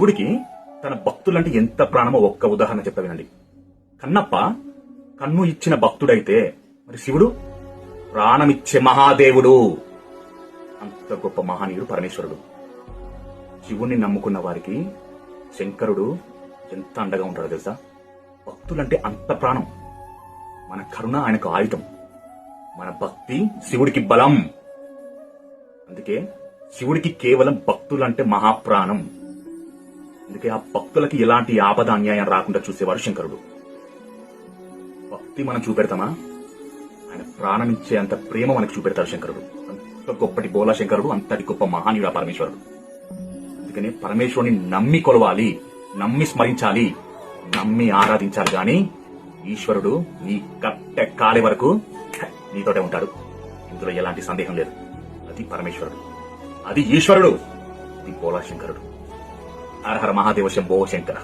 శివుడికి తన భక్తులంటే ఎంత ప్రాణమో ఒక్క ఉదాహరణ చెప్తా వినండి. కన్నప్ప కన్ను ఇచ్చిన భక్తుడైతే మరి శివుడు ప్రాణమిచ్చే మహాదేవుడు. అంత గొప్ప మహనీయుడు పరమేశ్వరుడు. శివుణ్ణి నమ్ముకున్న వారికి శంకరుడు ఎంత అండగా ఉంటాడో తెలుసా? భక్తులంటే అంత ప్రాణం. మన కరుణ ఆయనకు ఆయుధం, మన భక్తి శివుడికి బలం. అందుకే శివుడికి కేవలం భక్తులంటే మహాప్రాణం. అందుకే ఆ భక్తులకి ఎలాంటి ఆపద అన్యాయం రాకుండా చూసేవాడు శంకరుడు. భక్తి మనం చూపెడతామా, ఆయన ప్రాణం ఇచ్చే అంత ప్రేమ మనకు చూపెడతాడు శంకరుడు. అంత గొప్పటి బోలా శంకరుడు, అంతటి గొప్ప మహానీయుడు ఆ పరమేశ్వరుడు. అందుకనే పరమేశ్వరుని నమ్మి కొలవాలి, నమ్మి స్మరించాలి, నమ్మి ఆరాధించాలి. గాని ఈశ్వరుడు నీ కట్టె కాలే వరకు నీతోటే ఉంటాడు. ఇందులో ఎలాంటి సందేహం లేదు. అది పరమేశ్వరుడు, అది ఈశ్వరుడు, అది బోలా శంకరుడు. హర హర మహాదేవ శంభో శంకర.